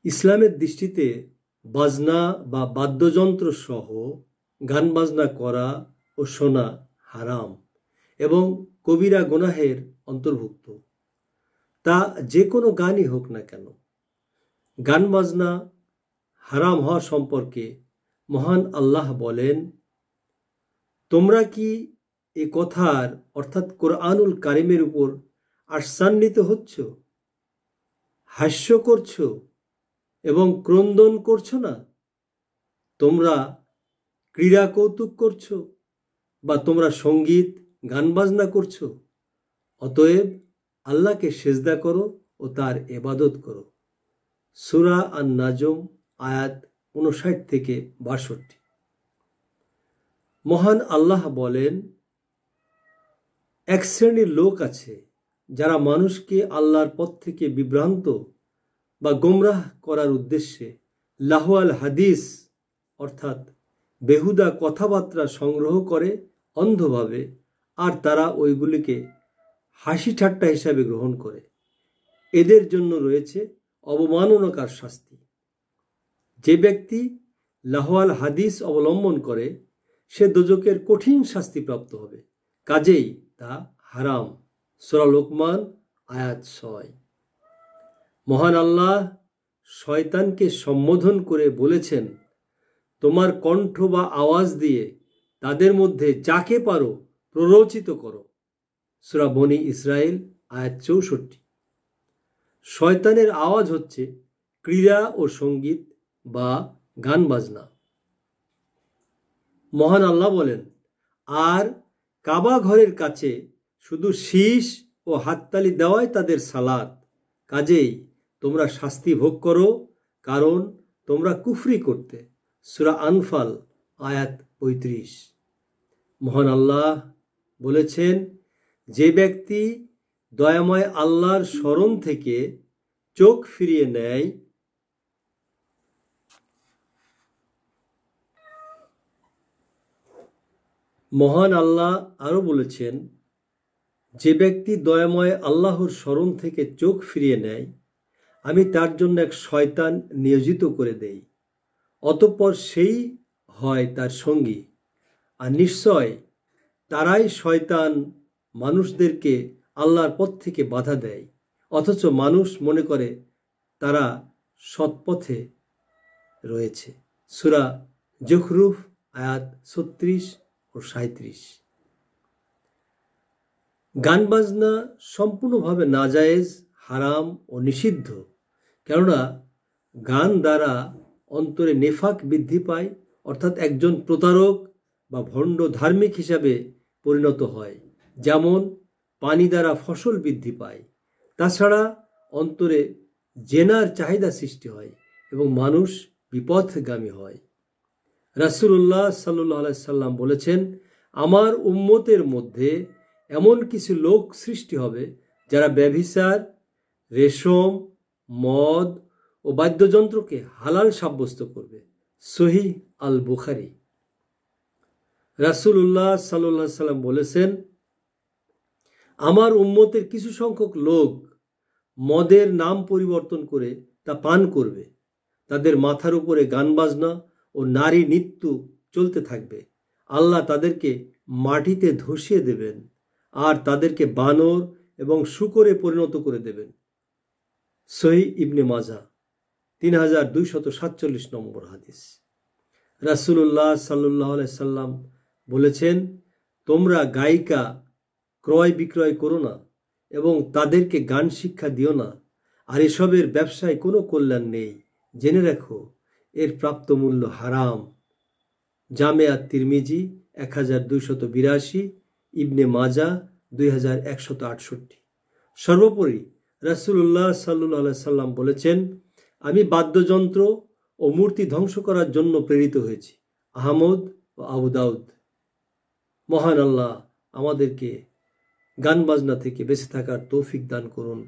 ইসলামের দৃষ্টিতে বাজনা বা বাদ্যযন্ত্র সহ গান বাজনা করা ও শোনা হারাম এবং কবিরা গুনাহের অন্তর্ভুক্ত। তা যে কোনো গানই হোক না কেন। গান বাজনা হারাম হওয়া সম্পর্কে মহান আল্লাহ বলেন, তোমরা কি এ কথার অর্থাৎ কোরআনুল কারিমের উপর আশ্চান্বিত হচ্ছ, হাস্য করছো এবং ক্রন্দন করছো না? তোমরা ক্রীড়া কৌতুক করছো বা তোমরা সঙ্গীত গান বাজনা করছো? অতএব আল্লাহকে সেজদা করো ও তার ইবাদত করো। সূরা আন-নাজম আয়াত 59 থেকে 62। মহান আল্লাহ বলেন, এক শ্রেণীর লোক আছে যারা মানুষকে আল্লাহর পথ থেকে বিভ্রান্ত বা গোমরাহ করার উদ্দেশ্যে লাহওয়াল হাদিস অর্থাৎ বেহুদা কথাবার্তা সংগ্রহ করে অন্ধভাবে, আর তারা ওইগুলিকে হাসি ঠাট্টা হিসাবে গ্রহণ করে। এদের জন্য রয়েছে অবমাননাকর শাস্তি। যে ব্যক্তি লাহওয়াল হাদিস অবলম্বন করে সে দোজখের কঠিন শাস্তিপ্রাপ্ত হবে, কাজেই তা হারাম। সূরা লোকমান আয়াত 6। মহান আল্লাহ শয়তানকে সম্বোধন করে বলেছেন, তোমার কণ্ঠ বা আওয়াজ দিয়ে তাদের মধ্যে যাকে পারো প্ররোচিত করো। সূরা বনী ইসরাইল আয়াত 64। শয়তানের আওয়াজ হচ্ছে ক্রীড়া ও সঙ্গীত বা গান বাজনা। মহান আল্লাহ বলেন, আর কাবা ঘরের কাছে শুধু শীষ ও হাততালি দেওয়াই তাদের সালাত, কাজেই তোমরা শাস্তি ভোগ করো, কারণ তোমরা কুফরি করতে। সূরা আনফাল আয়াত 35। মহান আল্লাহ বলেছেন, যে ব্যক্তি দয়াময় আল্লাহর স্মরণ থেকে চোখ ফিরিয়ে নেয়, মহান আল্লাহ আরো বলেছেন, যে ব্যক্তি দয়াময় আল্লাহর স্মরণ থেকে চোখ ফিরিয়ে নেয়, আমি তার জন্য এক শয়তান নিয়োজিত করে দেই, অতঃপর সেই হয় তার সঙ্গী। আর নিশ্চয় তারাই শয়তান মানুষদেরকে আল্লাহর পথ থেকে বাধা দেয়, অথচ মানুষ মনে করে তারা সৎপথে রয়েছে। সূরা যুখরুফ আয়াত 36 ও 37। গান বাজনা সম্পূর্ণভাবে নাজায়েজ, হারাম ও নিষিদ্ধ, কেননা গান দ্বারা অন্তরে নেফাক বৃদ্ধি পায়, অর্থাৎ একজন প্রতারক বা ভণ্ড ধার্মিক হিসাবে পরিণত হয়, যেমন পানি দ্বারা ফসল বৃদ্ধি পায়। তাছাড়া অন্তরে জেনার চাহিদা সৃষ্টি হয় এবং মানুষ বিপথগামী হয়। রাসূলুল্লাহ সাল্লাল্লাহু আলাইহি সাল্লাম বলেছেন, আমার উম্মতের মধ্যে এমন কিছু লোক সৃষ্টি হবে যারা ব্যভিচার, রেশম, মদ ও বাদ্যযন্ত্রকে হালাল সাব্যস্ত করবে। সহিহ আল বুখারী। রাসূলুল্লাহ সাল্লাল্লাহু আলাইহি সাল্লাম বলেছেন, আমার উম্মতের কিছু সংখ্যক লোক মদের নাম পরিবর্তন করে তা পান করবে। তাদের মাথার উপরে গান বাজনা ও নারী নৃত্য চলতে থাকবে। আল্লাহ তাদেরকে মাটিতে ধসিয়ে দেবেন আর তাদেরকে বানর এবং শূকরে পরিণত করে দেবেন। সহিহ ইবনে মাজাহ 3247 নম্বর হাদিস। রাসূলুল্লাহ সাল্লাল্লাহু আলাইহি সাল্লাম বলেছেন, তোমরা গায়িকা ক্রয় বিক্রয় করো না এবং তাদেরকে গান শিক্ষা দিও না, আর এসবের ব্যবসায় কোনো কল্যাণ নেই। জেনে রাখো এর প্রাপ্ত মূল্য হারাম। জামেআত তিরমিজি 1282, ইবনে মাজাহ 2168। সর্বোপরি রাসূলুল্লাহ সাল্লাল্লাহু আলাইহি সাল্লাম বলেছেন, আমি বাদ্যযন্ত্র ও মূর্তি ধ্বংস করার জন্য প্রেরিত হয়েছি। আহমদ ও আবু দাউদ। মহান আল্লাহ আমাদেরকে গান বাজনা থেকে বেঁচে থাকার তৌফিক দান করুন।